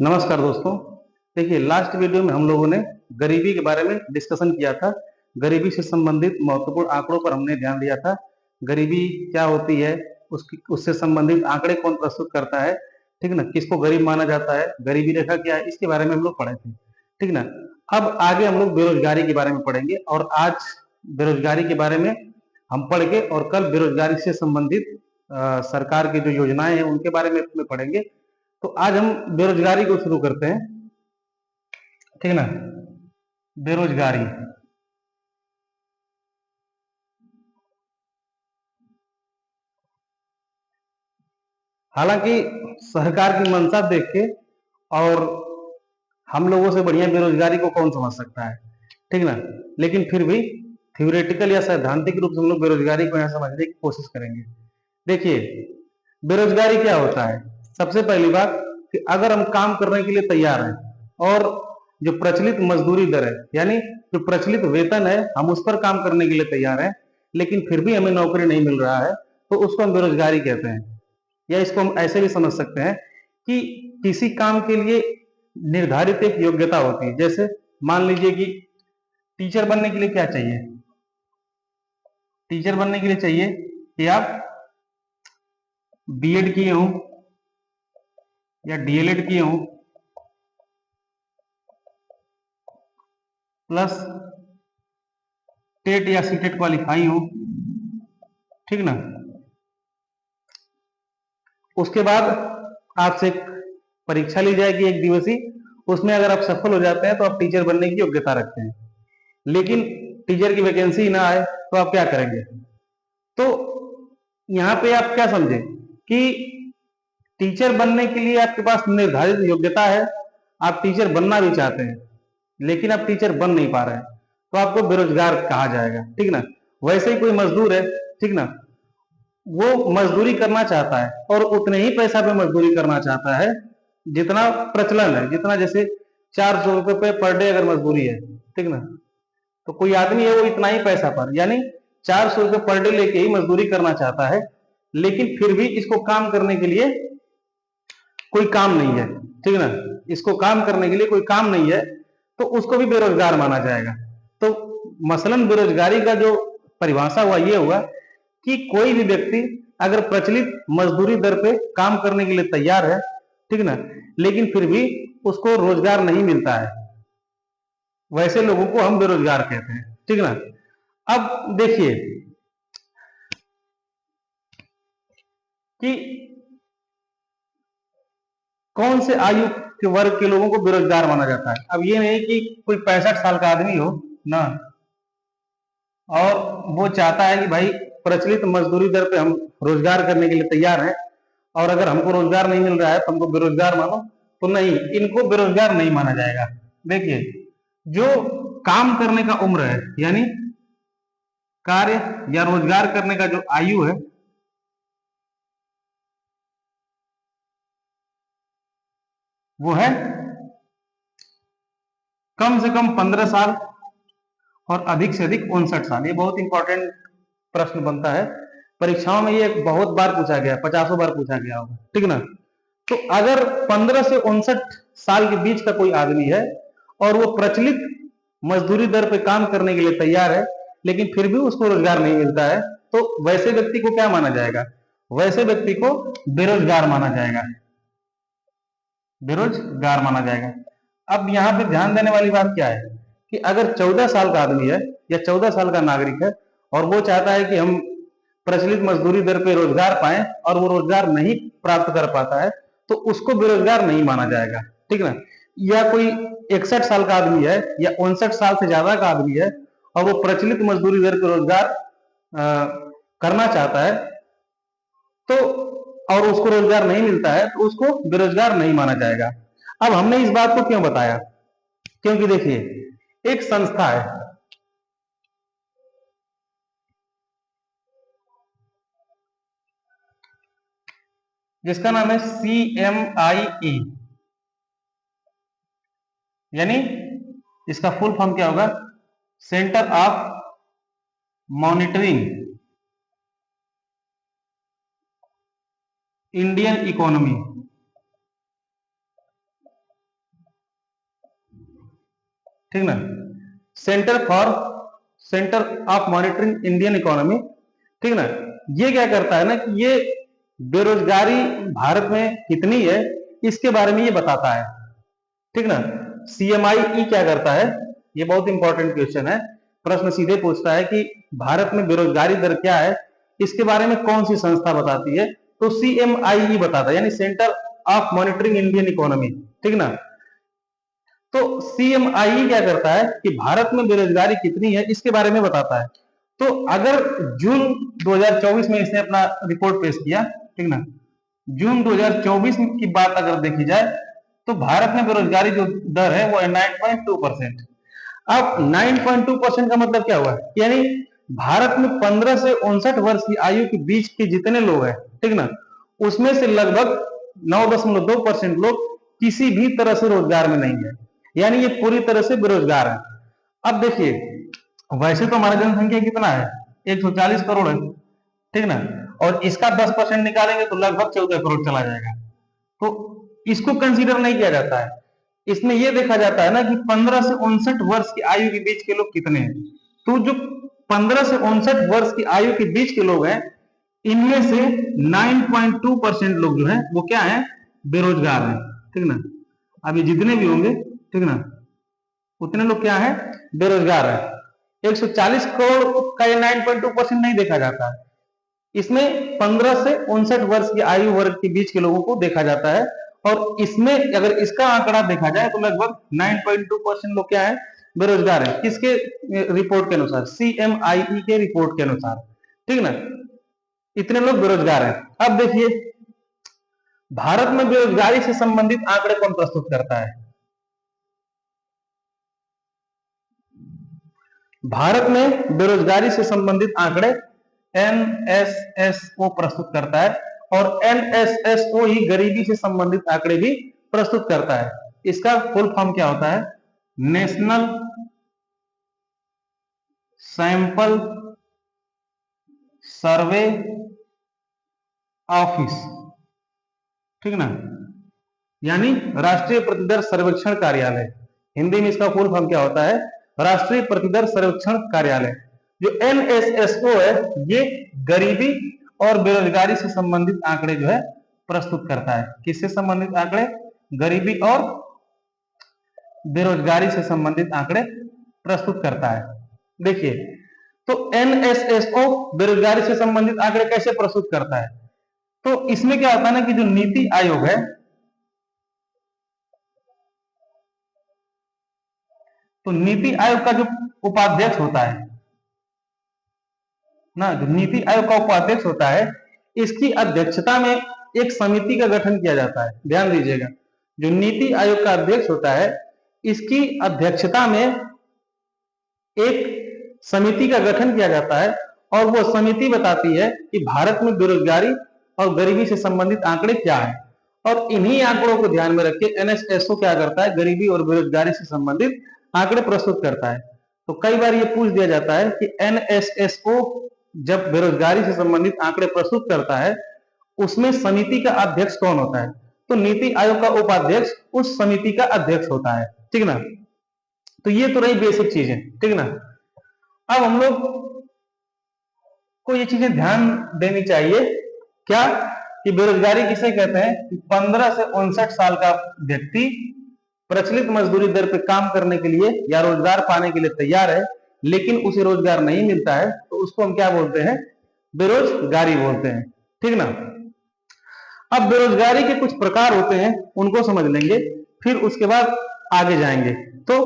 नमस्कार दोस्तों। देखिए, लास्ट वीडियो में हम लोगों ने गरीबी के बारे में डिस्कशन किया था। गरीबी से संबंधित महत्वपूर्ण आंकड़ों पर हमने ध्यान दिया था। गरीबी क्या होती है, उससे संबंधित आंकड़े कौन प्रस्तुत करता है, ठीक ना? किसको गरीब माना जाता है, गरीबी रेखा क्या है, इसके बारे में हम लोग पढ़े थे, ठीक ना? अब आगे हम लोग बेरोजगारी के बारे में पढ़ेंगे और आज बेरोजगारी के बारे में हम पढ़ के और कल बेरोजगारी से संबंधित सरकार की जो योजनाएं हैं उनके बारे में पढ़ेंगे। तो आज हम बेरोजगारी को शुरू करते हैं, ठीक ना? बेरोजगारी, हालांकि सरकार की मंशा देख के और हम लोगों से बढ़िया बेरोजगारी को कौन समझ सकता है, ठीक ना? लेकिन फिर भी थ्योरेटिकल या सैद्धांतिक रूप से हम लोग बेरोजगारी को यहाँ समझने की कोशिश करेंगे। देखिए, बेरोजगारी क्या होता है? सबसे पहली बात कि अगर हम काम करने के लिए तैयार हैं और जो प्रचलित मजदूरी दर है, यानी जो प्रचलित वेतन है, हम उस पर काम करने के लिए तैयार हैं, लेकिन फिर भी हमें नौकरी नहीं मिल रहा है, तो उसको हम बेरोजगारी कहते हैं। या इसको हम ऐसे भी समझ सकते हैं कि किसी काम के लिए निर्धारित एक योग्यता होती है। जैसे मान लीजिए कि टीचर बनने के लिए क्या चाहिए? टीचर बनने के लिए चाहिए कि आप बीएड किए हों या डीएलएड किए हों प्लस टेट या सीटेट क्वालिफाई हो, ठीक ना? उसके बाद आपसे एक परीक्षा ली जाएगी एक दिवसीय, उसमें अगर आप सफल हो जाते हैं तो आप टीचर बनने की योग्यता रखते हैं। लेकिन टीचर की वैकेंसी ना आए तो आप क्या करेंगे? तो यहाँ पे आप क्या समझे कि टीचर बनने के लिए आपके पास निर्धारित योग्यता है, आप टीचर बनना भी चाहते हैं, लेकिन आप टीचर बन नहीं पा रहे हैं, तो आपको बेरोजगार कहा जाएगा, ठीक ना? वैसे ही कोई मजदूर है, ठीक ना, वो मजदूरी करना चाहता है और उतने ही पैसा पे मजदूरी करना चाहता है जितना प्रचलन है, जितना जैसे 400 रुपये पर डे अगर मजदूरी है, ठीक ना, तो कोई आदमी है वो इतना ही पैसा पर यानी 400 रुपये पर डे लेके ही मजदूरी करना चाहता है, लेकिन फिर भी इसको काम करने के लिए कोई काम नहीं है, ठीक ना? इसको काम करने के लिए कोई काम नहीं है, तो उसको भी बेरोजगार माना जाएगा। तो मसलन बेरोजगारी का जो परिभाषा हुआ ये हुआ कि कोई भी व्यक्ति अगर प्रचलित मजदूरी दर पे काम करने के लिए तैयार है, ठीक ना, लेकिन फिर भी उसको रोजगार नहीं मिलता है, वैसे लोगों को हम बेरोजगार कहते हैं, ठीक ना? अब देखिए कि कौन से आयु के वर्ग के लोगों को बेरोजगार माना जाता है। अब ये नहीं कि कोई 65 साल का आदमी हो ना और वो चाहता है कि भाई प्रचलित मजदूरी दर पे हम रोजगार करने के लिए तैयार हैं और अगर हमको रोजगार नहीं मिल रहा है तो हमको बेरोजगार मानो, तो नहीं, इनको बेरोजगार नहीं माना जाएगा। देखिए, जो काम करने का उम्र है, यानी कार्य या रोजगार करने का जो आयु है, वो है कम से कम 15 साल और अधिक से अधिक 59 साल। ये बहुत इंपॉर्टेंट प्रश्न बनता है परीक्षाओं में, ये बहुत बार पूछा गया, 50 बार पूछा गया होगा, ठीक ना? तो अगर 15 से 59 साल के बीच का कोई आदमी है और वो प्रचलित मजदूरी दर पे काम करने के लिए तैयार है, लेकिन फिर भी उसको रोजगार नहीं मिलता है, तो वैसे व्यक्ति को क्या माना जाएगा? वैसे व्यक्ति को बेरोजगार माना जाएगा, बेरोजगार माना जाएगा। अब यहाँ पे ध्यान देने वाली बात क्या है कि अगर 14 साल का आदमी है या 14 साल का नागरिक है और वो चाहता है कि हम प्रचलित मजदूरी दर पे रोजगार पाए और वो रोजगार नहीं प्राप्त कर पाता है, तो उसको बेरोजगार नहीं माना जाएगा, ठीक ना? या कोई 61 साल का आदमी है या 59 साल से ज्यादा का आदमी है और वो प्रचलित मजदूरी दर पे रोजगार करना चाहता है, तो और उसको रोजगार नहीं मिलता है, तो उसको बेरोजगार नहीं माना जाएगा। अब हमने इस बात को क्यों बताया? क्योंकि देखिए, एक संस्था है जिसका नाम है CMIE, यानी इसका फुल फॉर्म क्या होगा? Centre of monitoring Indian economy. ठीक ना। Centre of monitoring Indian economy, ठीक ना। ये क्या करता है ना कि ये बेरोजगारी भारत में कितनी है इसके बारे में ये बताता है, ठीक ना। CMI क्या करता है, ये बहुत इंपॉर्टेंट क्वेश्चन है, प्रश्न सीधे पूछता है कि भारत में बेरोजगारी दर क्या है, इसके बारे में कौन सी संस्था बताती है, तो CMI बताता है, यानी centre of monitoring Indian economy, ठीक ना। तो CMI क्या करता है कि भारत में बेरोजगारी कितनी है इसके बारे में बताता है। तो अगर जून 2024 में इसने अपना रिपोर्ट पेश किया, ठीक ना, जून 2024 की बात अगर देखी जाए तो भारत में बेरोजगारी जो दर है वो है 9.2%। अब 9.2% का मतलब क्या हुआ, यानी भारत में 15 से 59 वर्ष की आयु के बीच के जितने लोग हैं, ठीक ना, उसमें से लगभग 9.2% लोग किसी भी तरह से रोजगार में नहीं है, यानी ये पूरी तरह से बेरोजगार है। अब देखिए, वैसे तो हमारा जनसंख्या कितना है, 140 करोड़ है, ठीक ना, और इसका 10% निकालेंगे तो लगभग 14 करोड़ चला जाएगा। तो इसको कंसीडर नहीं किया जाता है, इसमें यह देखा जाता है ना कि 15 से 59 वर्ष की आयु के बीच के लोग कितने हैं। तो जो 15 से 59 वर्ष की आयु के बीच के लोग हैं, इनमें से 9.2% लोग जो है वो क्या है, बेरोजगार हैं, ठीक ना। अभी जितने भी होंगे, ठीक ना, उतने लोग क्या है, बेरोजगार है। 140 करोड़ का ये 9.2% नहीं देखा जाता है, इसमें 15 से 59 वर्ष की आयु वर्ग के बीच के लोगों को देखा जाता है। और इसमें अगर इसका आंकड़ा देखा जाए तो लगभग 9.2% लोग क्या है, बेरोजगार है। किसके रिपोर्ट के अनुसार, CMI के रिपोर्ट के अनुसार, ठीक ना, इतने लोग बेरोजगार हैं। अब देखिए, भारत में बेरोजगारी से संबंधित आंकड़े कौन प्रस्तुत करता है, भारत में बेरोजगारी से संबंधित आंकड़े NSSO प्रस्तुत करता है, और NSSO ही गरीबी से संबंधित आंकड़े भी प्रस्तुत करता है। इसका फुल फॉर्म क्या होता है, नेशनल सैंपल सर्वे ऑफिस, ठीक ना, यानी राष्ट्रीय प्रतिदर सर्वेक्षण कार्यालय। हिंदी में इसका फुल फॉर्म क्या होता है, राष्ट्रीय प्रतिदर सर्वेक्षण कार्यालय। जो NSSO है ये गरीबी और बेरोजगारी से संबंधित आंकड़े जो है प्रस्तुत करता है। किससे संबंधित आंकड़े, गरीबी और बेरोजगारी से संबंधित आंकड़े प्रस्तुत करता है। देखिए, तो NSSO बेरोजगारी से संबंधित आंकड़े कैसे प्रस्तुत करता है, तो इसमें क्या होता है ना कि जो नीति आयोग है, तो नीति आयोग का जो उपाध्यक्ष होता है ना, जो नीति आयोग का उपाध्यक्ष होता है, इसकी अध्यक्षता में एक समिति का गठन किया जाता है। ध्यान दीजिएगा, जो नीति आयोग का अध्यक्ष होता है, इसकी अध्यक्षता में एक समिति का गठन किया जाता है, और वो समिति बताती है कि भारत में बेरोजगारी और गरीबी से संबंधित आंकड़े क्या है। और इन्हीं आंकड़ों को ध्यान में रख के NSSO क्या करता है, गरीबी और बेरोजगारी से संबंधित आंकड़े प्रस्तुत करता है। तो कई बार ये पूछ दिया जाता है कि NSSO जब बेरोजगारी से संबंधित आंकड़े प्रस्तुत करता है, उसमें समिति का अध्यक्ष कौन होता है, तो नीति आयोग का उपाध्यक्ष उस समिति का अध्यक्ष होता है, ठीक ना। तो ये तो रही बेसिक चीजें, ठीक ना। अब हम लोग को ये चीजें ध्यान देनी चाहिए, क्या, कि बेरोजगारी किसे कहते हैं, कि 15 से 59 साल का व्यक्ति प्रचलित मजदूरी दर पे काम करने के लिए या रोजगार पाने के लिए तैयार है, लेकिन उसे रोजगार नहीं मिलता है, तो उसको हम क्या बोलते हैं, बेरोजगारी बोलते हैं, ठीक ना। अब बेरोजगारी के कुछ प्रकार होते हैं, उनको समझ लेंगे, फिर उसके बाद आगे जाएंगे। तो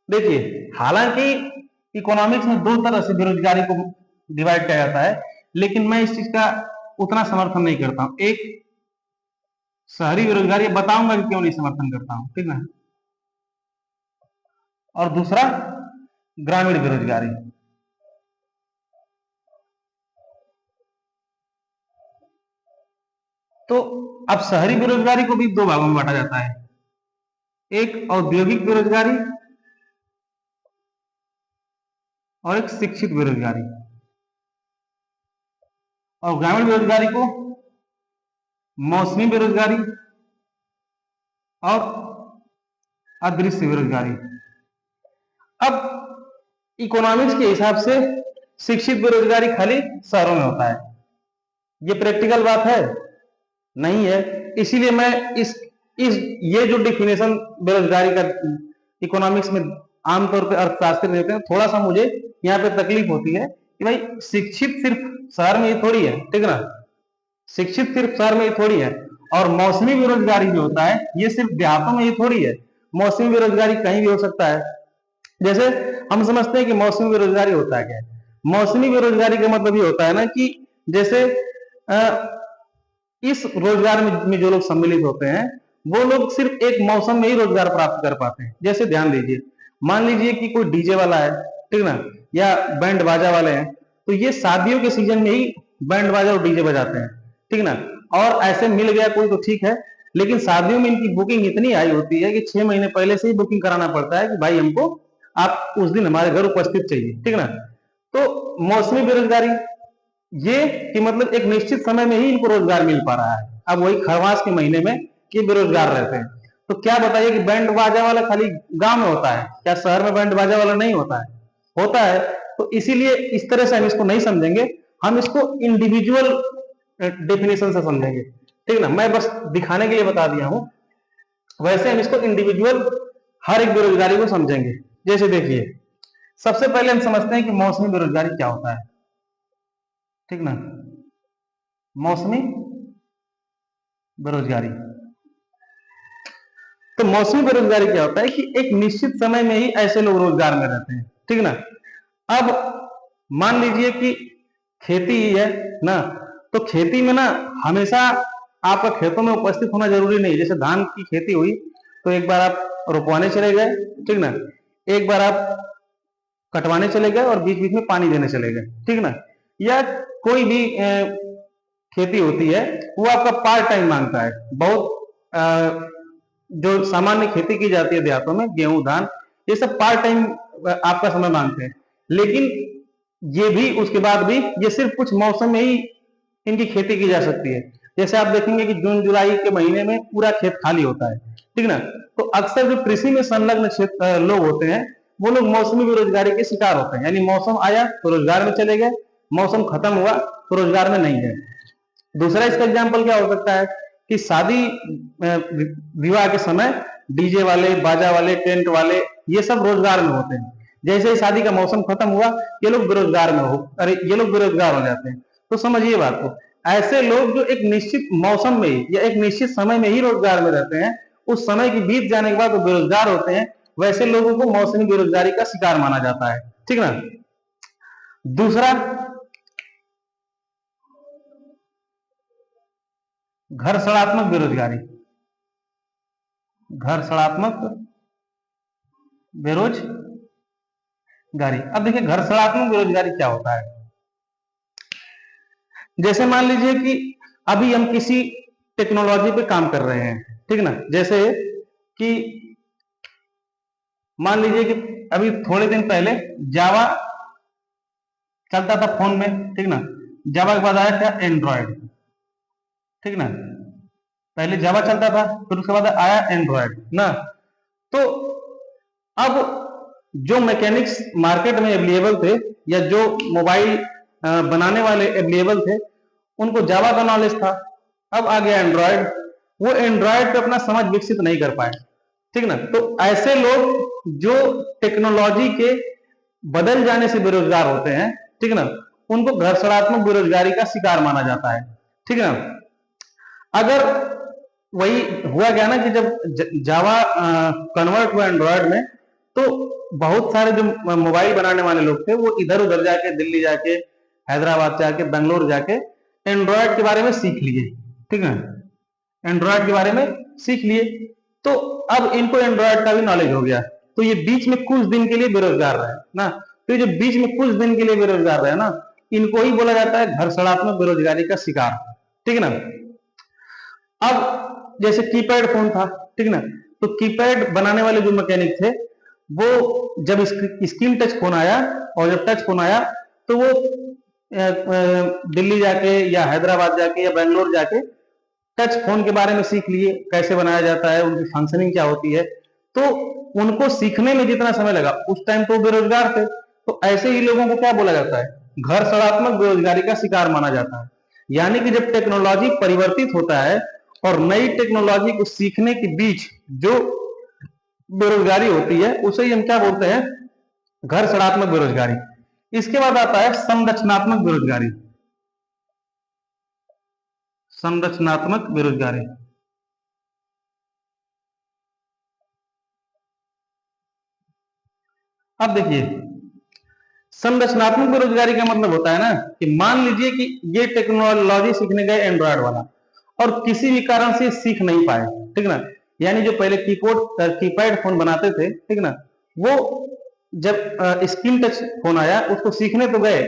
देखिए, हालांकि इकोनॉमिक्स में दो तरह से बेरोजगारी को डिवाइड किया जाता है, लेकिन मैं इस चीज का उतना समर्थन नहीं करता हूं। एक शहरी बेरोजगारी, बताऊंगा कि क्यों नहीं समर्थन करता हूं, ठीक ना, और दूसरा ग्रामीण बेरोजगारी। तो अब शहरी बेरोजगारी को भी दो भागों में बांटा जाता है, एक औद्योगिक बेरोजगारी और एक शिक्षित बेरोजगारी। और ग्रामीण बेरोजगारी को मौसमी बेरोजगारी और अदृश्य बेरोजगारी, अब इकोनॉमिक्स के हिसाब से शिक्षित बेरोजगारी खाली शहरों में होता है, ये प्रैक्टिकल बात है नहीं है। इसीलिए मैं इस ये जो डिफिनेशन बेरोजगारी का इकोनॉमिक्स में आमतौर पे अर्थशास्त्री देते हैं, थोड़ा सा मुझे यहाँ पे तकलीफ होती है कि भाई शिक्षित सिर्फ शहर में ही थोड़ी है, ठीक ना, शिक्षित सिर्फ शहर में ही थोड़ी है, और मौसमी बेरोजगारी जो होता है ये सिर्फ देहातों में ही थोड़ी है, मौसमी बेरोजगारी कहीं भी हो सकता है। जैसे हम समझते हैं कि मौसमी बेरोजगारी होता है क्या है? मौसमी बेरोजगारी का मतलब ये होता है ना कि जैसे इस रोजगार में जो लोग सम्मिलित होते हैं वो लोग सिर्फ एक मौसम में ही रोजगार प्राप्त कर पाते हैं। जैसे ध्यान दीजिए, मान लीजिए कि कोई डीजे वाला है, ठीक ना, या बैंड बाजा वाले हैं, तो ये शादियों के सीजन में ही बैंड बाजा और डीजे बजाते हैं, ठीक ना, और ऐसे मिल गया कोई तो ठीक है, लेकिन शादियों में इनकी बुकिंग इतनी हाई होती है कि 6 महीने पहले से ही बुकिंग कराना पड़ता है कि भाई हमको आप उस दिन हमारे घर उपस्थित चाहिए, ठीक ना। तो मौसमी बेरोजगारी ये कि मतलब एक निश्चित समय में ही इनको रोजगार मिल पा रहा है। अब वही खरमास के महीने में ये बेरोजगार रहते हैं। तो क्या बताइए कि बैंड बाजा वाला खाली गांव में होता है क्या, शहर में बैंड बाजा वाला नहीं होता है? होता है। तो इसीलिए इस तरह से हम इसको नहीं समझेंगे, हम इसको इंडिविजुअल डेफिनेशन से समझेंगे, ठीक ना। मैं बस दिखाने के लिए बता दिया हूं, वैसे हम इसको इंडिविजुअल हर एक बेरोजगारी को समझेंगे। जैसे देखिए, सबसे पहले हम समझते हैं कि मौसमी बेरोजगारी क्या होता है, ठीक ना। मौसमी बेरोजगारी, तो मौसमी बेरोजगारी क्या होता है कि एक निश्चित समय में ही ऐसे लोग रोजगार में रहते हैं, ठीक ना। अब मान लीजिए कि खेती ही है ना, तो खेती में ना हमेशा आपका खेतों में उपस्थित होना जरूरी नहीं। जैसे धान की खेती हुई तो एक बार आप रोपवाने चले गए, ठीक ना, एक बार आप कटवाने चले गए और बीच बीच में पानी देने चले गए, ठीक ना। या कोई भी खेती होती है वो आपका पार्ट टाइम मांगता है। बहुत जो सामान्य खेती की जाती है देहातों में, गेहूं धान, ये सब पार्ट टाइम आपका समय मांगते हैं। लेकिन ये भी उसके बाद भी ये सिर्फ कुछ मौसम में ही इनकी खेती की जा सकती है। जैसे आप देखेंगे कि जून जुलाई के महीने में पूरा खेत खाली होता है, ठीक ना। तो अक्सर जो कृषि में संलग्न लोग होते हैं वो लोग मौसमी बेरोजगारी के शिकार होते हैं। यानी मौसम आया तो रोजगार में चले गए, मौसम खत्म हुआ तो रोजगार में नहीं गए। दूसरा इसका एग्जाम्पल क्या हो सकता है कि शादी विवाह के समय डीजे वाले, बाजा वाले, टेंट वाले, ये सब रोजगार में होते हैं। जैसे ही शादी का मौसम खत्म हुआ ये लोग बेरोजगार में हो, अरे ये लोग बेरोजगार हो जाते हैं। तो समझिए बात को, ऐसे लोग जो एक निश्चित मौसम में या एक निश्चित समय में ही रोजगार में रहते हैं, उस समय की बीत जाने के बाद वो बेरोजगार होते हैं, वैसे लोगों को मौसमी बेरोजगारी का शिकार माना जाता है, ठीक ना। दूसरा, घर्षणात्मक बेरोजगारी। घर्षणात्मक बेरोजगारी, अब देखिए घर्षणात्मक बेरोजगारी क्या होता है। जैसे मान लीजिए कि अभी हम किसी टेक्नोलॉजी पे काम कर रहे हैं, ठीक ना। जैसे कि मान लीजिए कि अभी थोड़े दिन पहले जावा चलता था फोन में, ठीक ना। जावा के बाद आया क्या, एंड्रॉयड, ठीक ना। पहले जावा चलता था, फिर उसके बाद आया एंड्रॉयड ना। तो अब जो मैकेनिक्स मार्केट में अवेलेबल थे या जो मोबाइल बनाने वाले अवेलेबल थे उनको जावा का नॉलेज था। अब आ गया एंड्रॉयड, वो एंड्रॉयड पे अपना समझ विकसित नहीं कर पाए, ठीक ना। तो ऐसे लोग जो टेक्नोलॉजी के बदल जाने से बेरोजगार होते हैं, ठीक ना, उनको घर्षणात्मक बेरोजगारी का शिकार माना जाता है, ठीक ना। अगर वही हुआ क्या ना कि जब जावा कन्वर्ट हुआ एंड्रॉयड में, तो बहुत सारे जो मोबाइल बनाने वाले लोग थे वो इधर उधर जाके, दिल्ली जाके, हैदराबाद जाके, बेंगलोर जाके एंड्रॉयड के बारे में सीख लिए, ठीक है, एंड्रॉयड के बारे में सीख लिए। तो अब इनको एंड्रॉयड का भी नॉलेज हो गया, तो ये बीच में कुछ दिन के लिए बेरोजगार रहे ना। तो ये जो बीच में कुछ दिन के लिए बेरोजगार रहे ना, इनको ही बोला जाता है घर्षणात्मक बेरोजगारी का शिकार, ठीक है ना। अब जैसे कीपैड फोन था, ठीक ना, तो कीपैड बनाने वाले जो मैकेनिक थे वो जब स्क्रीन टच फोन आया, और जब टच फोन आया तो वो दिल्ली जाके या हैदराबाद जाके या बेंगलोर जाके टच फोन के बारे में सीख लिए, कैसे बनाया जाता है, उनकी फंक्शनिंग क्या होती है। तो उनको सीखने में जितना समय लगा उस टाइम तो बेरोजगार थे, तो ऐसे ही लोगों को क्या बोला जाता है, घर सड़ात्मक बेरोजगारी का शिकार माना जाता है। यानी कि जब टेक्नोलॉजी परिवर्तित होता है और नई टेक्नोलॉजी को सीखने के बीच जो बेरोजगारी होती है उसे ही हम क्या बोलते हैं, घर सड़ात्मक बेरोजगारी। इसके बाद आता है संरचनात्मक बेरोजगारी। संरचनात्मक बेरोजगारी, अब देखिए संरचनात्मक बेरोजगारी का मतलब होता है ना कि मान लीजिए कि ये टेक्नोलॉजी सीखने गए एंड्रॉयड वाला और किसी भी कारण से सीख नहीं पाए, ठीक ना। यानी जो पहले कीपैड फोन बनाते थे, ठीक ना, वो जब स्क्रीन टच फोन आया उसको सीखने तो गए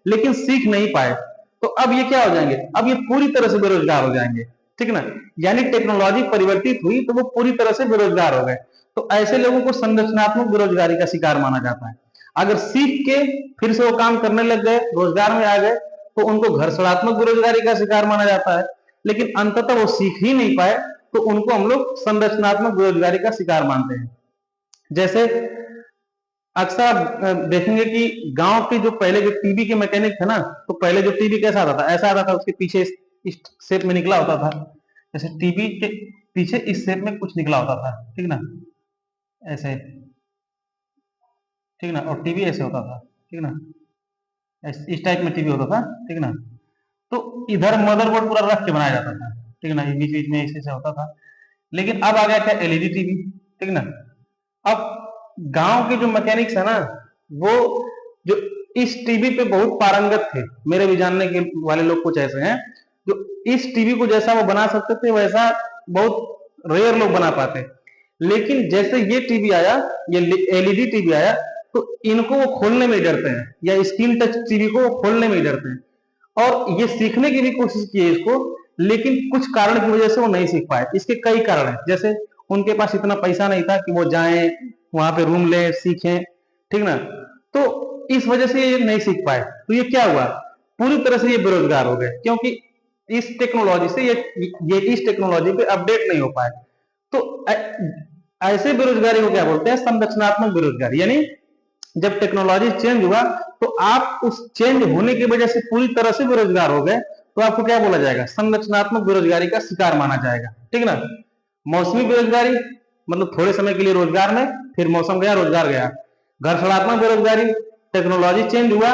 लेकिन सीख नहीं पाए, तो अब ये क्या हो जाएंगे, अब ये पूरी तरह से बेरोजगार हो जाएंगे, ठीक ना। यानी टेक्नोलॉजी परिवर्तित हुई तो वो पूरी तरह से बेरोजगार हो गए। तो ऐसे लोगों को संरचनात्मक बेरोजगारी का शिकार माना जाता है। अगर सीख के फिर से वो काम करने लग गए, रोजगार में आ गए, तो उनको घर सड़ात्मक बेरोजगारी का शिकार माना जाता है। लेकिन अंततः वो सीख ही नहीं पाए तो उनको हम लोग संरचनात्मक बेरोजगारी का शिकार मानते हैं। जैसे अक्सर आप देखेंगे कि गांव के जो पहले जो टीवी के मैकेनिक थे ना, तो पहले जो टीवी कैसा आता था, ऐसा आता था, उसके पीछे इस शेप में निकला होता था, जैसे टीवी के पीछे इस शेप में कुछ निकला होता था, ठीक ना, ऐसे, ठीक ना, और टीवी ऐसे होता था, ठीक ना, इस टाइप में टीवी होता था, ठीक ना। तो इधर मदरबोर्ड पूरा रख के बनाया जाता था, ठीक ना, बीच बीच में ऐसे होता था। लेकिन अब आ गया क्या, एलईडी टीवी, ठीक ना। अब गांव के जो मैकेनिक्स है ना, वो जो इस टीवी पे बहुत पारंगत थे, मेरे भी जानने के वाले लोग कुछ ऐसे हैं जो इस टीवी को जैसा वो बना सकते थे वैसा बहुत रेयर लोग बना पाते। लेकिन जैसे ये टीवी आया, ये एलईडी टीवी आया, तो इनको वो खोलने में डरते हैं, या स्क्रीन टच टीवी को वो खोलने में डरते हैं। और ये सीखने की भी कोशिश की है इसको, लेकिन कुछ कारण की वजह से वो नहीं सीख पाए। इसके कई कारण हैं, जैसे उनके पास इतना पैसा नहीं था कि वो जाएं वहां पे रूम ले सीखें, ठीक ना। तो इस वजह से ये नहीं सीख पाए, तो ये क्या हुआ, पूरी तरह से ये बेरोजगार हो गए, क्योंकि इस टेक्नोलॉजी से ये इस टेक्नोलॉजी पे अपडेट नहीं हो पाए। तो ऐसे बेरोजगारी को क्या बोलते हैं, संरचनात्मक बेरोजगारी। यानी जब टेक्नोलॉजी चेंज हुआ तो आप उस चेंज होने की वजह से पूरी तरह से बेरोजगार हो गए, तो आपको क्या बोला जाएगा, संरचनात्मक बेरोजगारी का शिकार माना जाएगा, ठीक ना। मौसमी बेरोजगारी मतलब थोड़े समय के लिए रोजगार में, फिर मौसम गया रोजगार गया। घर्षणात्मक बेरोजगारी, टेक्नोलॉजी चेंज हुआ,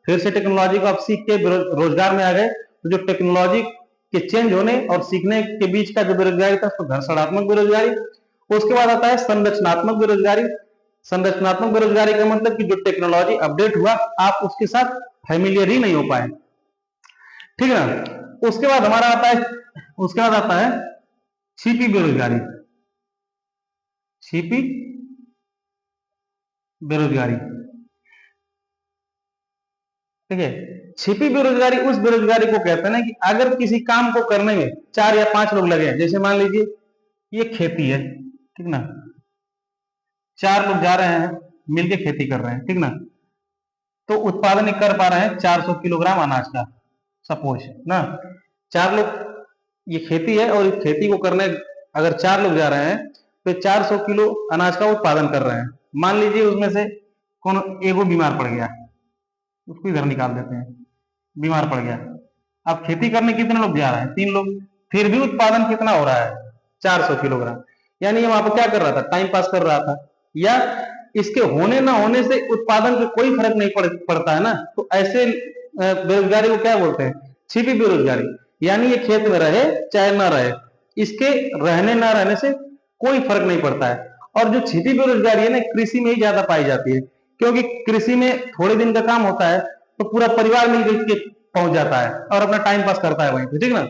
फिर से टेक्नोलॉजी को आप सीख के रोजगार में आ गए, तो जो टेक्नोलॉजी के चेंज होने और सीखने के बीच का जो बेरोजगारी था उसको घर्षणात्मक बेरोजगारी। उसके बाद आता है संरचनात्मक बेरोजगारी। संरचनात्मक बेरोजगारी का मतलब कि जो टेक्नोलॉजी अपडेट हुआ आप उसके साथ फैमिलियर ही नहीं हो पाए, ठीक है ना। उसके बाद हमारा आता है, उसके बाद आता है छिपी बेरोजगारी। छिपी बेरोजगारी, ठीक है। छिपी बेरोजगारी उस बेरोजगारी को कहते हैं ना कि अगर किसी काम को करने में 4 या 5 लोग लगे, जैसे मान लीजिए ये खेती है, ठीक ना, 4 लोग जा रहे हैं मिलके खेती कर रहे हैं, ठीक ना, तो उत्पादन कर पा रहे हैं 400 किलोग्राम अनाज का, सपोज ना। 4 लोग, ये खेती है और इस खेती को करने अगर 4 लोग जा रहे हैं तो 400 किलो अनाज का उत्पादन कर रहे हैं। मान लीजिए उसमें से कौन एगो बीमार पड़ गया, उसको इधर निकाल देते हैं, बीमार पड़ गया। अब खेती करने कितने लोग जा रहे हैं, 3 लोग, फिर भी उत्पादन कितना हो रहा है, 400 किलोग्राम। यानी ये वहां पर क्या कर रहा था, टाइम पास कर रहा था, या इसके होने ना होने से उत्पादन पे कोई फर्क नहीं पड़ता है ना। तो ऐसे बेरोजगारी को क्या बोलते हैं, छिपी बेरोजगारी। यानी ये खेत में रहे चाहे ना रहे, इसके रहने ना रहने से कोई फर्क नहीं पड़ता है। और जो छिपी बेरोजगारी है ना, कृषि में ही ज्यादा पाई जाती है, क्योंकि कृषि में थोड़े दिन का काम होता है तो पूरा परिवार मिलकर के पहुंच जाता है और अपना टाइम पास करता है वहीं पे, ठीक ना।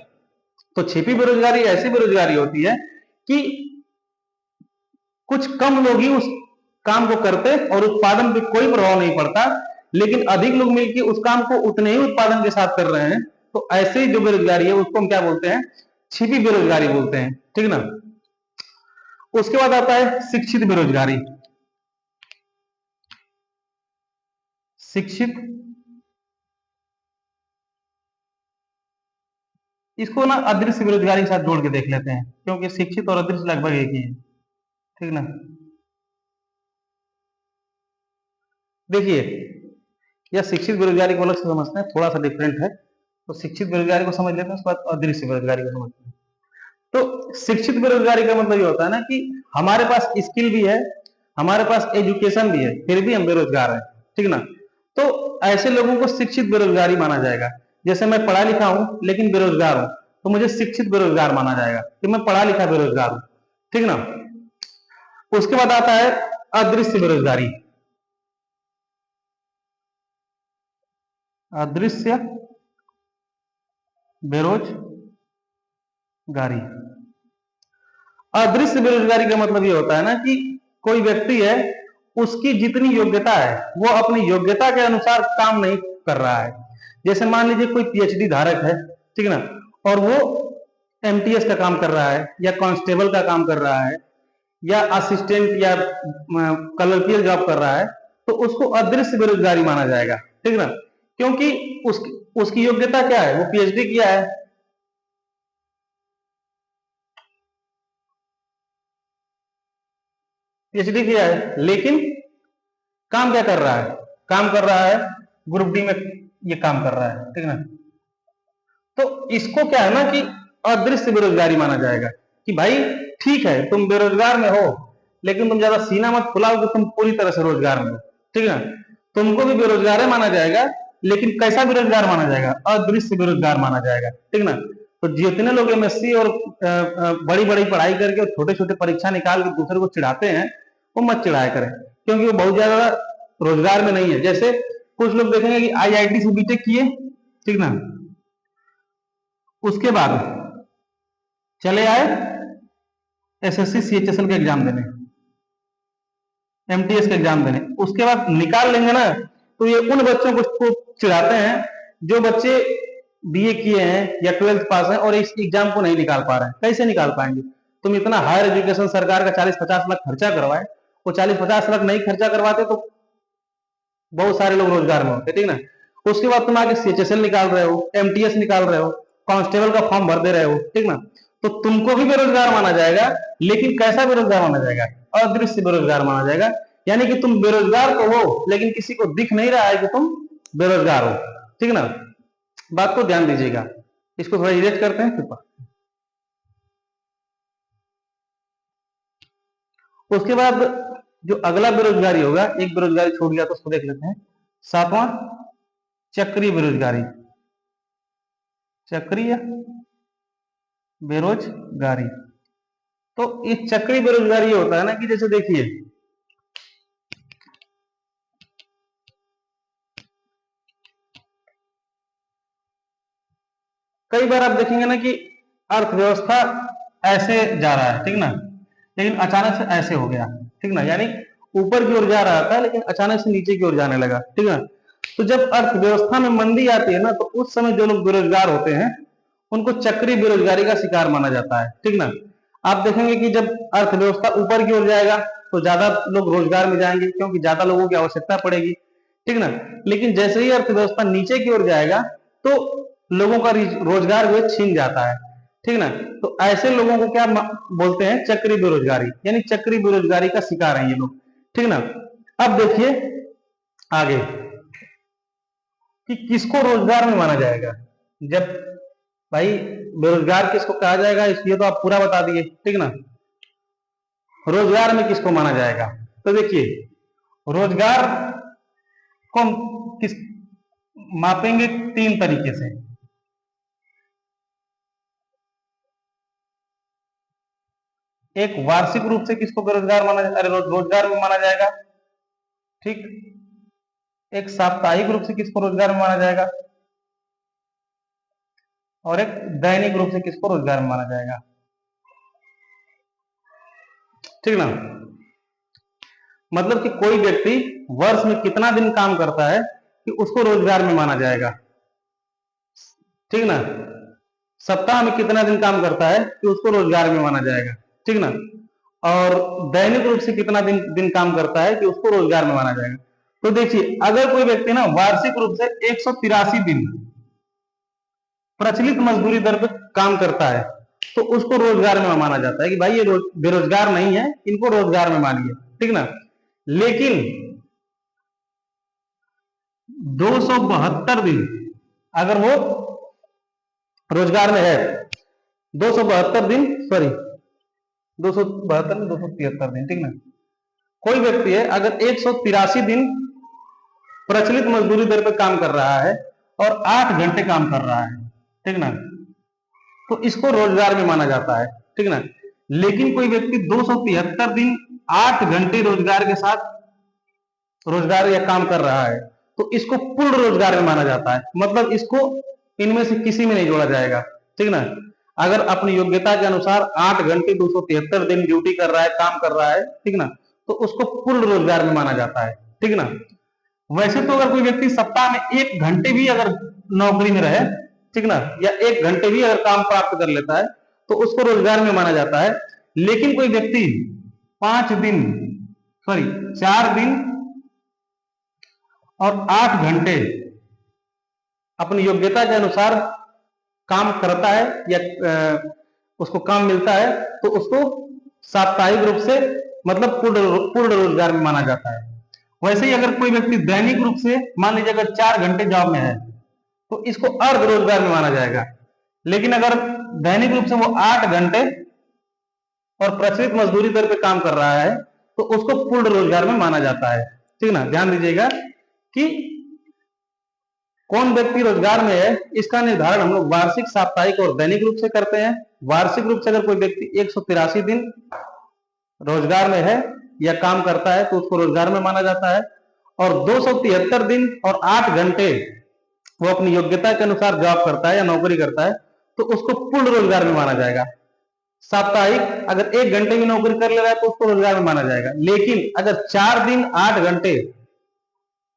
तो छिपी बेरोजगारी ऐसी बेरोजगारी होती है कि कुछ कम लोग ही उस काम को करते और उत्पादन पे कोई प्रभाव नहीं पड़ता, लेकिन अधिक लोग मिलकर उस काम को उतने ही उत्पादन के साथ कर रहे हैं। तो ऐसे ही जो बेरोजगारी है उसको हम क्या बोलते हैं, छिपी बेरोजगारी बोलते हैं, ठीक ना। उसके बाद आता है शिक्षित बेरोजगारी। शिक्षित, इसको ना अदृश्य बेरोजगारी के साथ जोड़ के देख लेते हैं, क्योंकि शिक्षित और अदृश्य लगभग एक ही है, ठीक ना। देखिए, यह शिक्षित बेरोजगारी को अलग से समझते हैं, थोड़ा सा डिफरेंट है। तो शिक्षित बेरोजगारी को समझ लेते हैं, उसके बाद अदृश्य बेरोजगारी को समझते हैं। तो शिक्षित बेरोजगारी का मतलब ये होता है ना कि हमारे पास स्किल भी है, हमारे पास एजुकेशन भी है, फिर भी हम बेरोजगार हैं, ठीक ना। तो ऐसे लोगों को शिक्षित बेरोजगारी माना जाएगा। जैसे मैं पढ़ा लिखा हूं लेकिन बेरोजगार हूं, तो मुझे शिक्षित बेरोजगार माना जाएगा कि मैं पढ़ा लिखा बेरोजगार हूं, ठीक ना। उसके बाद आता है अदृश्य बेरोजगारी। अदृश्य बेरोजगारी, अदृश्य बेरोजगारी का मतलब ये होता है ना कि कोई व्यक्ति है, उसकी जितनी योग्यता है वो अपनी योग्यता के अनुसार काम नहीं कर रहा है। जैसे मान लीजिए कोई पीएचडी धारक है, ठीक ना, और वो एमटीएस का काम कर रहा है या कांस्टेबल का काम कर रहा है या असिस्टेंट या क्लर्कियल जॉब कर रहा है, तो उसको अदृश्य बेरोजगारी माना जाएगा, ठीक ना। क्योंकि उसकी योग्यता क्या है, वो पीएचडी किया है, पीएचडी किया है, लेकिन काम क्या कर रहा है, काम कर रहा है ग्रुप डी में, ये काम कर रहा है, ठीक ना। तो इसको क्या है ना कि अदृश्य बेरोजगारी माना जाएगा कि भाई ठीक है तुम बेरोजगार में हो, लेकिन तुम ज्यादा सीना मत फुलाओ कि तुम पूरी तरह से रोजगार में हो, ठीक है। तुमको भी बेरोजगार माना जाएगा, लेकिन कैसा बेरोजगार माना जाएगा, अदृश्य बेरोजगार माना जाएगा, ठीक ना। तो जितने लोग एमएससी और बड़ी बड़ी पढ़ाई करके और छोटे छोटे परीक्षा निकाल के दूसरे को चिढ़ाते हैं, वो मत चिढ़ाया करें, क्योंकि वो बहुत ज्यादा रोजगार में नहीं है। जैसे कुछ लोग देखेंगे कि आईआईटी से बीटेक किए, ठीक ना, उसके बाद चले आए एसएससी सीएचएसएल का एग्जाम देने, एमटीएस का एग्जाम देने, उसके बाद निकाल लेंगे ना, तो ये उन बच्चों को चिढ़ाते हैं जो बच्चे बीए किए हैं या 12th पास हैं और इस एग्जाम को नहीं निकाल पा रहे हैं। कैसे निकाल पाएंगे, तुम इतना हायर एजुकेशन सरकार का 40-50 लाख खर्चा करवाए, वो 40-50 लाख नहीं खर्चा करवाते तो बहुत सारे लोग रोजगार में होते, ठीक ना। उसके बाद तुम आगे सीएचएसएल निकाल रहे हो, एमटीएस निकाल रहे हो, कांस्टेबल का फॉर्म भर दे रहे हो, ठीक ना। तो तुमको भी बेरोजगार माना जाएगा, लेकिन कैसा बेरोजगार माना जाएगा, अदृश्य बेरोजगार माना जाएगा। यानी कि तुम बेरोजगार तो हो, लेकिन किसी को दिख नहीं रहा है कि तुम बेरोजगार हो, ठीक ना। बात को ध्यान दीजिएगा, इसको थोड़ा इरेज करते हैं फिर। उसके बाद जो अगला बेरोजगारी होगा, एक बेरोजगारी छूट गया तो उसको देख लेते हैं, सातवां चक्रीय बेरोजगारी। चक्रीय बेरोजगारी, तो इस चक्रीय बेरोजगारी ये होता है ना कि जैसे देखिए कई बार आप देखेंगे ना कि अर्थव्यवस्था ऐसे जा रहा है, ठीक ना, लेकिन अचानक से ऐसे हो गया, ठीक ना। यानी ऊपर की ओर जा रहा था लेकिन अचानक से नीचे की ओर जाने लगा, ठीक ना। तो जब अर्थव्यवस्था में मंदी आती है ना, तो उस समय जो लोग बेरोजगार होते हैं उनको चक्रीय बेरोजगारी का शिकार माना जाता है, ठीक ना। आप देखेंगे कि जब अर्थव्यवस्था ऊपर की ओर जाएगा तो ज्यादा लोग रोजगार में जाएंगे, क्योंकि ज्यादा लोगों की आवश्यकता पड़ेगी, ठीक ना। लेकिन जैसे ही अर्थव्यवस्था नीचे की ओर जाएगा तो लोगों का रोजगार जो छीन जाता है, ठीक ना। तो ऐसे लोगों को क्या बोलते हैं, चक्रीय बेरोजगारी, यानी चक्रीय बेरोजगारी का शिकार है ये लोग, ठीक ना। अब देखिए आगे कि किसको रोजगार में माना जाएगा। जब भाई बेरोजगार किसको कहा जाएगा, इसलिए तो आप पूरा बता दिए, ठीक ना। रोजगार में किसको माना जाएगा, तो देखिए रोजगार को हम किस मापेंगे, 3 तरीके से। एक वार्षिक रूप से किसको बेरोजगार माना, अरे रोजगार में माना जाएगा, ठीक। एक साप्ताहिक रूप से किसको रोजगार में माना जाएगा, और एक दैनिक रूप से किसको रोजगार में माना जाएगा, ठीक ना। मतलब कि कोई व्यक्ति वर्ष में कितना दिन काम करता है कि उसको रोजगार में माना जाएगा, ठीक ना। सप्ताह में कितना दिन काम करता है कि उसको रोजगार में माना जाएगा, ठीक ना। और दैनिक रूप से कितना दिन काम करता है कि उसको रोजगार में माना जाएगा। तो देखिए अगर कोई व्यक्ति ना वार्षिक रूप से 183 दिन प्रचलित मजदूरी दर पर काम करता है तो उसको रोजगार में माना जाता है कि भाई ये बेरोजगार नहीं है, इनको रोजगार में मानिए, ठीक ना। लेकिन 272 दिन अगर वो रोजगार में है, 272 दिन, सॉरी 272 में 273 दिन, ठीक ना। कोई व्यक्ति है अगर 183 दिन प्रचलित मजदूरी दर पर काम कर रहा है और 8 घंटे काम कर रहा है, ठीक ना, तो इसको रोजगार में माना जाता है, ठीक ना। लेकिन कोई व्यक्ति 273 दिन 8 घंटे रोजगार के साथ रोजगार या काम कर रहा है तो इसको पूर्ण रोजगार में माना जाता है, मतलब इसको इनमें से किसी में नहीं जोड़ा जाएगा, ठीक ना। अगर अपनी योग्यता के अनुसार 8 घंटे 273 दिन ड्यूटी कर रहा है, काम कर रहा है, ठीक ना, तो उसको पूर्ण रोजगार में माना जाता है, ठीक ना। वैसे तो अगर कोई व्यक्ति सप्ताह में 1 घंटे भी अगर नौकरी में रहे, ठीक ना, या 1 घंटे भी अगर काम प्राप्त कर लेता है तो उसको रोजगार में माना जाता है। लेकिन कोई व्यक्ति 4 दिन और 8 घंटे अपनी योग्यता के अनुसार काम करता है या उसको काम मिलता है तो उसको साप्ताहिक रूप से मतलब पूर्ण रोजगार में माना जाता है। वैसे ही अगर कोई व्यक्ति दैनिक रूप से मान लीजिए अगर 4 घंटे जॉब में है तो इसको अर्ध रोजगार में माना जाएगा। लेकिन अगर दैनिक रूप से वो 8 घंटे और प्रचलित मजदूरी दर पे काम कर रहा है तो उसको पूर्ण रोजगार में माना जाता है, ठीक ना। ध्यान दीजिएगा कि कौन व्यक्ति रोजगार में है इसका निर्धारण हम लोग वार्षिक, साप्ताहिक और दैनिक रूप से करते हैं। वार्षिक रूप से अगर कोई व्यक्ति 183 दिन रोजगार में है या काम करता है तो उसको रोजगार में माना जाता है, और 273 दिन और 8 घंटे वो अपनी योग्यता के अनुसार जॉब करता है या नौकरी करता है तो उसको पूर्ण रोजगार में माना जाएगा। साप्ताहिक अगर 1 घंटे भी नौकरी कर ले रहा है तो उसको रोजगार में माना जाएगा। लेकिन अगर 4 दिन 8 घंटे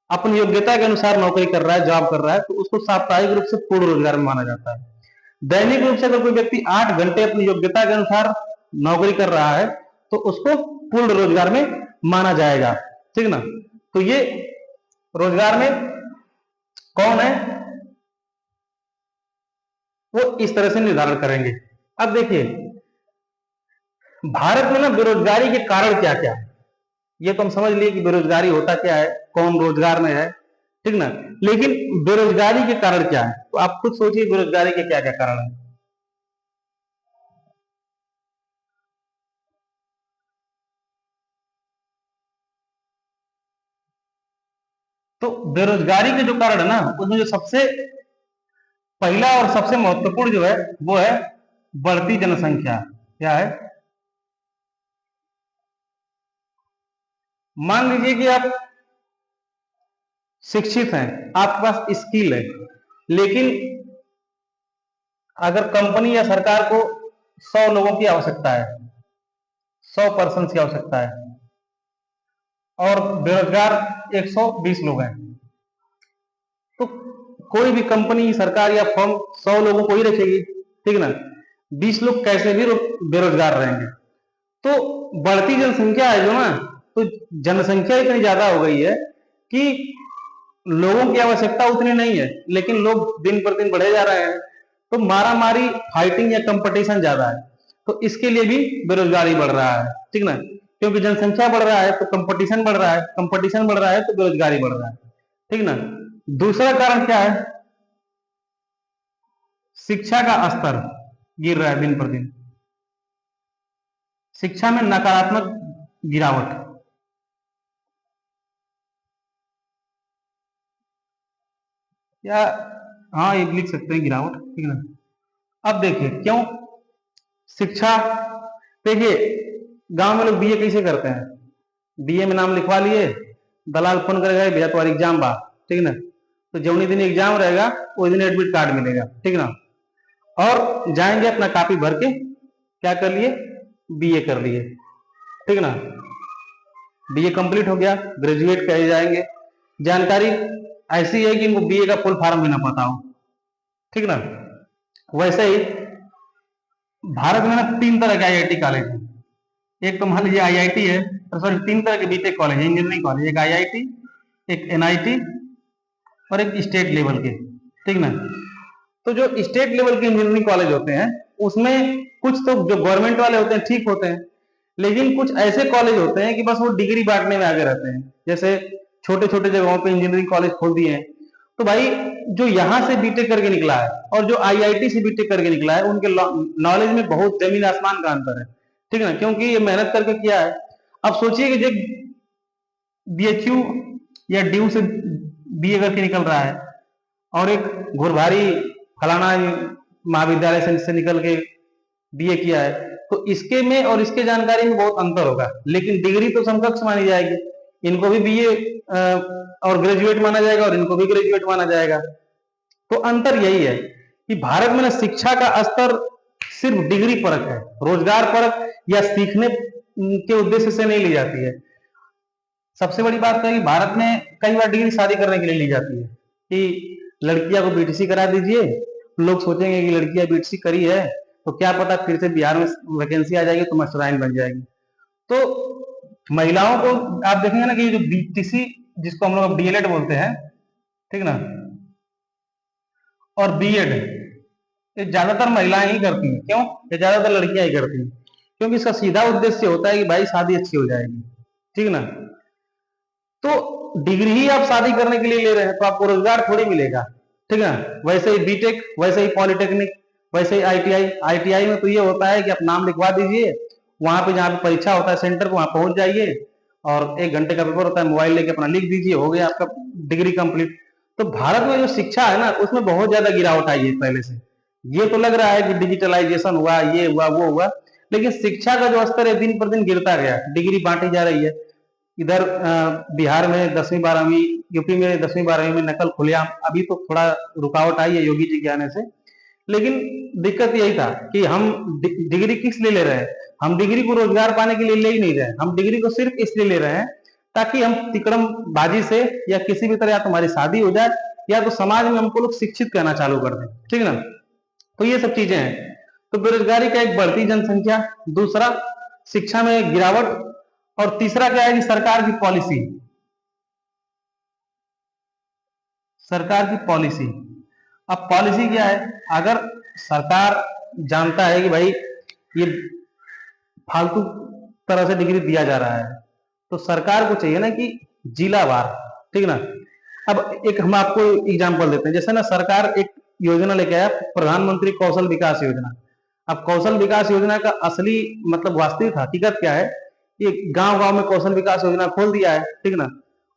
अपनी योग्यता के अनुसार नौकरी कर रहा है, जॉब कर रहा है, तो उसको साप्ताहिक रूप से पूर्ण रोजगार में माना जाता है। दैनिक रूप से अगर कोई व्यक्ति 8 घंटे अपनी योग्यता के अनुसार नौकरी कर रहा है तो उसको पूर्ण रोजगार में माना जाएगा, ठीक ना। तो ये रोजगार में कौन है वो इस तरह से निर्धारण करेंगे। अब देखिए भारत में ना बेरोजगारी के कारण क्या क्या है, ये तो हम समझ लिए कि बेरोजगारी होता क्या है, कौन रोजगार में है, ठीक ना। लेकिन बेरोजगारी के कारण क्या है, तो आप खुद सोचिए बेरोजगारी के क्या क्या कारण है। तो बेरोजगारी के जो कारण है ना उसमें जो सबसे पहला और सबसे महत्वपूर्ण जो है वो है बढ़ती जनसंख्या। क्या है, मान लीजिए कि आप शिक्षित हैं, आपके पास स्किल है, लेकिन अगर कंपनी या सरकार को 100 लोगों की आवश्यकता है, 100 पर्सन की आवश्यकता है, और बेरोजगार 120 लोग हैं, तो कोई भी कंपनी, सरकार या फर्म 100 लोगों को ही रखेगी, ठीक ना। 20 लोग कैसे भी बेरोजगार रहेंगे। तो बढ़ती जनसंख्या है जो ना, तो जनसंख्या इतनी ज्यादा हो गई है कि लोगों की आवश्यकता उतनी नहीं है, लेकिन लोग दिन पर दिन बढ़े जा रहे हैं, तो मारा मारी, फाइटिंग या कंपटीशन ज्यादा है, तो इसके लिए भी बेरोजगारी बढ़ रहा है, ठीक ना। क्योंकि जनसंख्या बढ़ रहा है तो कंपटीशन बढ़ रहा है, कंपटीशन बढ़ रहा है तो बेरोजगारी बढ़ रहा है, ठीक ना। दूसरा कारण क्या है, शिक्षा का स्तर गिर रहा है दिन पर दिन, शिक्षा में नकारात्मक गिरावट। या हाँ ये लिख सकते हैं गिरावट, ठीक ना। अब देखिए क्यों शिक्षा, देखिए गांव में लोग बीए कैसे करते हैं, बीए में नाम लिखवा लिए, दलाल फोन करेगा भैया तुम्हारी एग्जाम बा, ठीक ना, तो जौनी दिन एग्जाम रहेगा उस दिन एडमिट कार्ड मिलेगा, ठीक ना, और जाएंगे अपना कॉपी भर के क्या कर लिए, बीए कर लिए, ठीक ना। बीए कंप्लीट हो गया, ग्रेजुएट कहे जाएंगे, जानकारी ऐसी है कि इनको बीए का फुल फॉर्म भी ना पता हो, ठीक ना। वैसे ही भारत में ना 3 तरह के आईआईटी कॉलेज हैं। एक तो मान लीजिए आईआईटी है, सॉरी 3 तरह के बीटेक कॉलेज है, इंजीनियरिंग कॉलेज, एक आईआईटी, एक एनआईटी और एक स्टेट लेवल के, ठीक ना। तो जो स्टेट लेवल के इंजीनियरिंग कॉलेज होते हैं उसमें कुछ तो जो गवर्नमेंट वाले होते हैं ठीक होते हैं, लेकिन कुछ ऐसे कॉलेज होते हैं कि बस वो डिग्री बांटने में आगे रहते हैं। जैसे छोटे छोटे जगहों पे इंजीनियरिंग कॉलेज खोल दिए हैं। तो भाई जो यहाँ से बीटेक करके निकला है और जो आईआईटी से बीटेक करके निकला है, उनके नॉलेज में बहुत जमीन आसमान का अंतर है, ठीक है ना, क्योंकि ये मेहनत करके किया है। अब सोचिए कि जो बीएचयू या ड्यू से बीए करके निकल रहा है और एक घुरभारी फलाना महाविद्यालय से निकल के बीए किया है, तो इसके में और इसके जानकारी में बहुत अंतर होगा, लेकिन डिग्री तो समकक्ष मानी जाएगी। इनको भी बीए और ग्रेजुएट माना जाएगा और इनको भी ग्रेजुएट माना जाएगा। तो अंतर यही है कि भारत में ना शिक्षा का स्तर सिर्फ डिग्री परक है, रोजगार परक या सीखने के उद्देश्य से नहीं ली जाती है। सबसे बड़ी बात तो है कि भारत में कई बार डिग्री शादी करने के लिए ली जाती है कि लड़कियां को बीटीसी करा दीजिए। लोग सोचेंगे कि लड़कियां बीटीसी करी है तो क्या पता फिर से बिहार में वैकेंसी आ जाएगी तो मास्टराइन बन जाएगी। तो महिलाओं को आप देखेंगे ना कि जो बीटीसी, जिसको हम लोग डीएलएड बोलते हैं, ठीक ना, और बीएड, ये ज्यादातर महिलाएं ही करती हैं। क्यों? ये ज्यादातर लड़कियां ही करती हैं, क्योंकि इसका सीधा उद्देश्य होता है कि भाई शादी अच्छी हो जाएगी, ठीक ना। तो डिग्री ही आप शादी करने के लिए ले रहे हैं तो आपको रोजगार थोड़ी मिलेगा, ठीक है। वैसे ही बीटेक, वैसे ही पॉलिटेक्निक, वैसे ही आईटीआई। आईटीआई में तो ये होता है कि आप नाम लिखवा दीजिए, वहां पे जहाँ पे परीक्षा होता है सेंटर को, वहां पहुंच जाइए और 1 घंटे का पेपर होता है, मोबाइल लेके अपना लिख दीजिए, हो गया आपका डिग्री कंप्लीट। तो भारत में जो शिक्षा है ना, उसमें बहुत ज्यादा गिरावट आई है पहले से। ये तो लग रहा है कि डिजिटलाइजेशन हुआ, ये हुआ, वो हुआ, लेकिन शिक्षा का जो स्तर है दिन पर दिन गिरता गया। डिग्री बांटी जा रही है, इधर बिहार में 10वीं 12वीं, यूपी में 10वीं 12वीं में नकल खुलेआम। अभी तो थोड़ा रुकावट आई है योगी जी के आने से, लेकिन दिक्कत यही था कि हम डिग्री किस लिए ले रहे हैं। हम डिग्री को रोजगार पाने के लिए ले ही नहीं रहे हैं, हम डिग्री को सिर्फ इसलिए ले रहे हैं ताकि हम तिकड़म बाजी से या किसी भी तरह या तो हमारी शादी हो जाए या तो समाज में हमको लोग शिक्षित कहना चालू कर दें, ठीक है ना। तो ये सब चीजें हैं। तो बेरोजगारी का एक बढ़ती जनसंख्या, दूसरा शिक्षा में गिरावट, और तीसरा क्या है कि सरकार की पॉलिसी। सरकार की पॉलिसी, अब पॉलिसी क्या है? अगर सरकार जानता है कि भाई ये फालतू तरह से डिग्री दिया जा रहा है, तो सरकार को चाहिए ना कि जिलावार, ठीक ना। अब एक हम आपको एग्जांपल देते हैं, जैसे ना सरकार एक योजना लेके आया, प्रधानमंत्री कौशल विकास योजना। अब कौशल विकास योजना का असली मतलब वास्तविक हकीकत क्या है? ये गांव गांव में कौशल विकास योजना खोल दिया है, ठीक ना।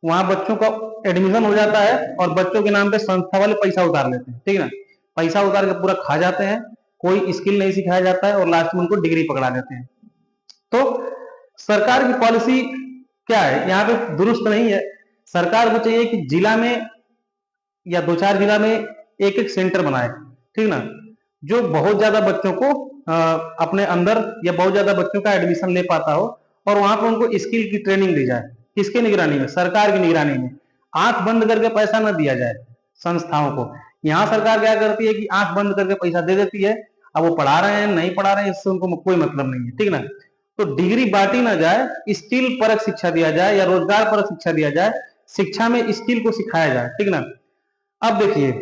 वहां बच्चों का एडमिशन हो जाता है और बच्चों के नाम पे संस्था वाले पैसा उतार लेते हैं, ठीक ना। पैसा उतार के पूरा खा जाते हैं, कोई स्किल नहीं सिखाया जाता है और लास्ट में उनको डिग्री पकड़ा देते हैं। तो सरकार की पॉलिसी क्या है? यहाँ पे दुरुस्त नहीं है। सरकार को चाहिए कि जिला में या 2-4 जिला में एक एक सेंटर बनाए, ठीक ना, जो बहुत ज्यादा बच्चों को अपने अंदर या बहुत ज्यादा बच्चों का एडमिशन ले पाता हो और वहां पर उनको स्किल की ट्रेनिंग दी जाए। किसकी निगरानी में? सरकार की निगरानी में। आंख बंद करके पैसा ना दिया जाए संस्थाओं को। यहाँ सरकार क्या करती है कि आंख बंद करके पैसा दे देती है। अब वो पढ़ा रहे हैं नहीं पढ़ा रहे हैं इससे उनको कोई मतलब नहीं है, ठीक ना। तो डिग्री बांटी ना जाए, स्किल परक शिक्षा दिया जाए या रोजगार परक शिक्षा दिया जाए, शिक्षा में स्किल को सिखाया जाए, ठीक ना। अब देखिए,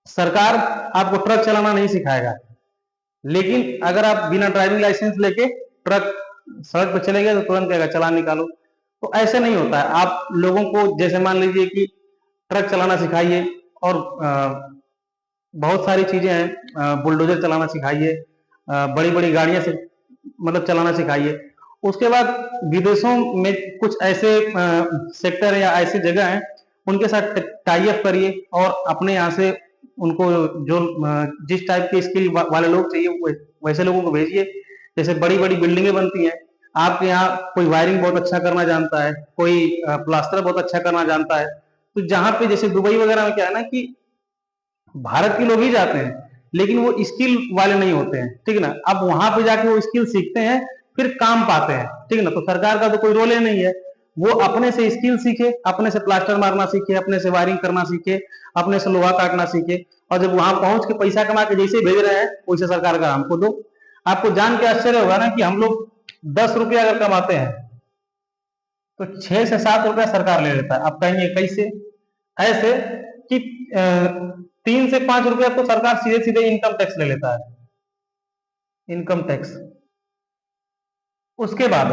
सरकार आपको ट्रक चलाना नहीं सिखाएगा, लेकिन अगर आप बिना ड्राइविंग लाइसेंस लेके ट्रक सड़क पर चले गए तो तुरंत कहेगा चालान निकालो। तो ऐसे नहीं होता है। आप लोगों को जैसे मान लीजिए कि ट्रक चलाना सिखाइए और बहुत सारी चीजें हैं, बुलडोजर चलाना सिखाइए, बड़ी बड़ी गाड़ियां से मतलब चलाना सिखाइए। उसके बाद विदेशों में कुछ ऐसे सेक्टर या ऐसे जगह हैं, उनके साथ टाई अप करिए और अपने यहाँ से उनको जो जिस टाइप के स्किल वाले लोग चाहिए वैसे लोगों को भेजिए। जैसे बड़ी बड़ी बिल्डिंगें बनती हैं, आपके यहाँ कोई वायरिंग बहुत अच्छा करना जानता है, कोई प्लास्टर बहुत अच्छा करना जानता है, तो जहां पे जैसे दुबई वगैरह में क्या है ना कि भारत के लोग ही जाते हैं लेकिन वो स्किल वाले नहीं होते हैं, ठीक है ना। अब वहां पे जाके वो स्किल सीखते हैं, फिर काम पाते हैं, ठीक है ना। तो सरकार का तो कोई रोल ही नहीं है। वो अपने से स्किल सीखे, अपने से प्लास्टर मारना सीखे, अपने से वायरिंग करना सीखे, अपने से लोहा काटना सीखे, और जब वहां पहुंच के पैसा कमा के जैसे भेज रहे हैं वैसे सरकार का हमको दो। आपको जान के आश्चर्य होगा ना कि हम लोग 10 रुपया अगर कमाते हैं तो 6 से 7 रुपया सरकार ले लेता है। आप कहेंगे कैसे? ऐसे कि 3 से 5 रुपया तो सरकार सीधे सीधे इनकम टैक्स ले लेता है, इनकम टैक्स। उसके बाद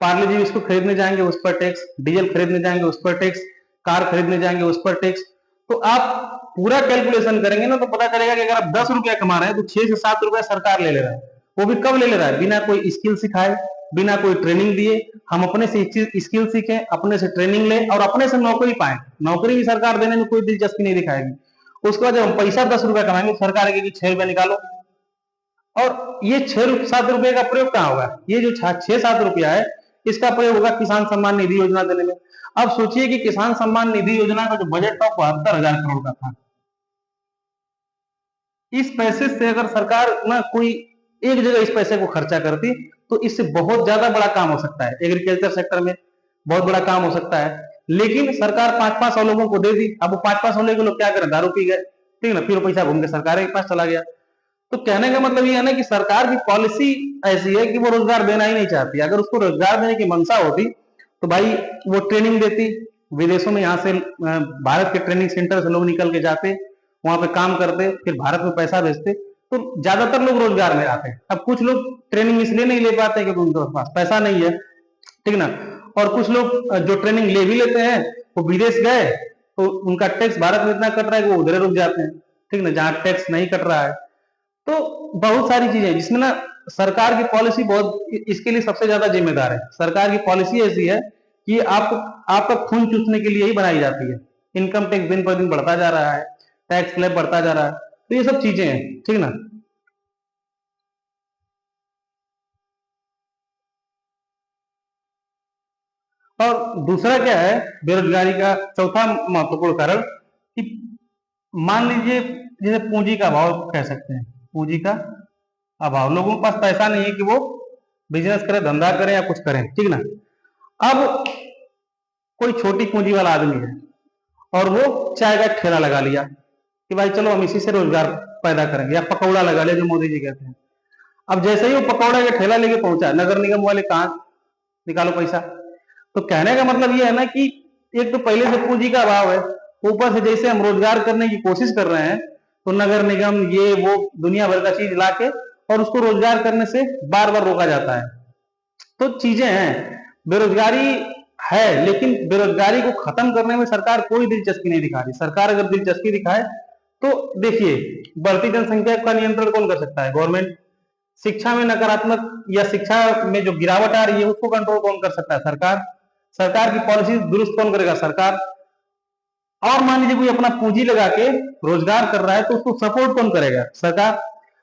पार्ले जी बिस्कुट खरीदने जाएंगे उस पर टैक्स, डीजल खरीदने जाएंगे उस पर टैक्स, कार खरीदने जाएंगे उस पर टैक्स। तो आप पूरा कैलकुलेशन करेंगे ना तो पता चलेगा कि अगर आप 10 रुपया कमा रहे हैं तो 6 से 7 रुपया सरकार ले ले रहा है। वो भी कब ले ले रहा है? बिना कोई स्किल सिखाए, बिना कोई ट्रेनिंग दिए। हम अपने से स्किल सीखें, अपने से ट्रेनिंग लें और अपने से नौकरी पाएं। नौकरी भी सरकार देने में कोई दिलचस्पी नहीं दिखाएगी। उसके बाद जब हम पैसा 10 रुपया कमाएंगे, सरकार कहेगी 6 रुपया निकालो। और ये 6-7 रुपए का प्रयोग कहाँ होगा? ये जो 6-7 रुपया है, इसका प्रयोग होगा किसान सम्मान निधि योजना देने में। अब सोचिए कि किसान सम्मान निधि योजना का जो बजट था 72,000 करोड़ का था। इस पैसे से अगर सरकार ना कोई एक जगह इस पैसे को खर्चा करती तो इससे बहुत ज्यादा बड़ा काम हो सकता है। एग्रीकल्चर सेक्टर में बहुत बड़ा काम हो सकता है। लेकिन सरकार 5-500 लोगों को दे दी। अब वो 5-500 लोग क्या करें? दारू पी गए, ठीक है ना, फिर पैसा घूम के सरकार के पास चला गया। तो कहने का मतलब ये है ना कि सरकार की पॉलिसी ऐसी है कि वो रोजगार देना ही नहीं चाहती। अगर उसको रोजगार देने की मंशा होती तो भाई वो ट्रेनिंग देती। विदेशों में यहाँ से भारत के ट्रेनिंग सेंटर से लोग निकल के जाते, वहां पे काम करते, फिर भारत में पैसा भेजते, तो ज्यादातर लोग रोजगार में आते। अब कुछ लोग ट्रेनिंग इसलिए नहीं ले पाते क्योंकि उनके पास पैसा नहीं है, ठीक ना। और कुछ लोग जो ट्रेनिंग ले भी लेते हैं वो विदेश गए तो उनका टैक्स भारत में इतना कट रहा है कि वो उधर रुक जाते हैं, ठीक ना, जहां टैक्स नहीं कट रहा है। तो बहुत सारी चीजें जिसमें ना सरकार की पॉलिसी बहुत इसके लिए सबसे ज्यादा जिम्मेदार है। सरकार की पॉलिसी ऐसी है कि आपका खून चूसने के लिए ही बनाई जाती है। इनकम टैक्स दिन पर दिन बढ़ता जा रहा है, टैक्स स्लैब बढ़ता जा रहा है, तो ये सब चीजें हैं, ठीक ना। और दूसरा क्या है बेरोजगारी का चौथा महत्वपूर्ण कारण कि मान लीजिए जैसे पूंजी का अभाव कह सकते हैं, पूंजी का अभाव। लोगों के पास पैसा नहीं है कि वो बिजनेस करें, धंधा करें या कुछ करें, ठीक ना। अब कोई छोटी पूंजी वाला आदमी है और वो चाय का ठेला लगा लिया कि भाई चलो हम इसी से रोजगार पैदा करेंगे, या पकौड़ा लगा लिया जो मोदी जी कहते हैं। अब जैसे ही वो पकौड़ा का ठेला लेके पहुंचा, नगर निगम वाले कहा निकालो पैसा। तो कहने का मतलब ये है ना कि एक तो पहले से पूंजी का अभाव है, ऊपर से जैसे हम रोजगार करने की कोशिश कर रहे हैं तो नगर निगम ये वो दुनिया भर का चीज लाके और उसको रोजगार करने से बार बार रोका जाता है। तो चीजें हैं, बेरोजगारी है, लेकिन बेरोजगारी को खत्म करने में सरकार कोई दिलचस्पी नहीं दिखा रही। सरकार अगर दिलचस्पी दिखाए तो देखिए, बढ़ती जनसंख्या का नियंत्रण कौन कर सकता है? गवर्नमेंट। शिक्षा में नकारात्मक या शिक्षा में जो गिरावट आ रही है उसको कंट्रोल कौन कर सकता है? सरकार। सरकार की पॉलिसी दुरुस्त कौन करेगा? सरकार। और मान लीजिए कोई अपना पूंजी लगा के रोजगार कर रहा है तो उसको सपोर्ट कौन करेगा? सरकार।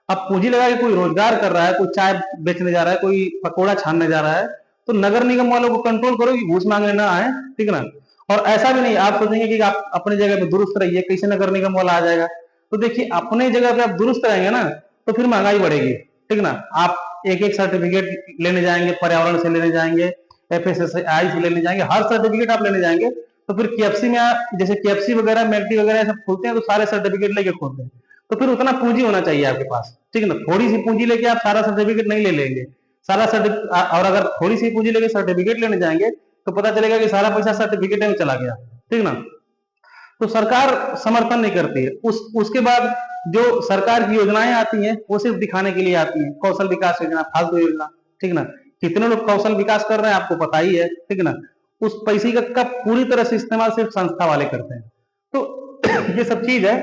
अब पूंजी लगा के कोई रोजगार कर रहा है, कोई चाय बेचने जा रहा है, कोई पकौड़ा छानने जा रहा है, तो नगर निगम वालों को कंट्रोल करो कि घूस मांगने ना आए, ठीक ना। और ऐसा भी नहीं आप सोचेंगे कि आप अपनी जगह पे दुरुस्त रहिए, कैसे नगर निगम वाला आ जाएगा। तो देखिए, अपने जगह पे आप दुरुस्त रहेंगे ना तो फिर महंगाई बढ़ेगी, ठीक ना। आप एक एक सर्टिफिकेट लेने जाएंगे, पर्यावरण से लेने जाएंगे, FSSAI से लेने जाएंगे, हर सर्टिफिकेट आप लेने जाएंगे तो फिर KFC में जैसे KFC वगैरह मैकडी वगैरह सब खोलते हैं तो सारे सर्टिफिकेट लेके खोलते हैं। तो फिर उतना पूंजी होना चाहिए आपके पास, ठीक है ना। थोड़ी सी पूंजी लेके आप सारा सर्टिफिकेट नहीं ले लेंगे। सारा सर्टिफिकेट, और अगर थोड़ी सी पूंजी लेके सर्टिफिकेट लेने जाएंगे तो पता चलेगा कि सारा पैसा सर्टिफिकेट में चला गया, ठीक ना। तो सरकार समर्थन नहीं करती है। उसके बाद जो सरकार की योजनाएं आती हैं वो सिर्फ दिखाने के लिए आती हैं। कौशल विकास योजना फालतू योजना, ठीक ना। कितने लोग कौशल विकास कर रहे हैं आपको पता ही है, ठीक ना। उस पैसे का पूरी तरह से इस्तेमाल सिर्फ संस्था वाले करते हैं। तो ये सब चीज है।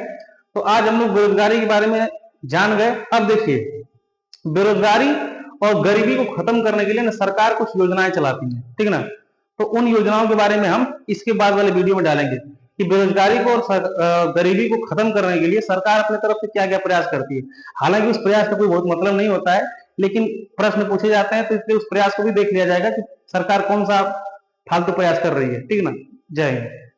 तो आज हम लोग बेरोजगारी के बारे में जान गए। अब देखिए, बेरोजगारी और गरीबी को खत्म करने के लिए ना सरकार कुछ योजनाएं चलाती है, ठीक ना। तो उन योजनाओं के बारे में हम इसके बाद वाले वीडियो में डालेंगे कि बेरोजगारी को और गरीबी को खत्म करने के लिए सरकार अपने तरफ से क्या क्या प्रयास करती है। हालांकि उस प्रयास का कोई बहुत मतलब नहीं होता है, लेकिन प्रश्न पूछे जाते हैं तो इसलिए उस प्रयास को भी देख लिया जाएगा कि सरकार कौन सा फालतू प्रयास कर रही है, ठीक ना। जय हिंद।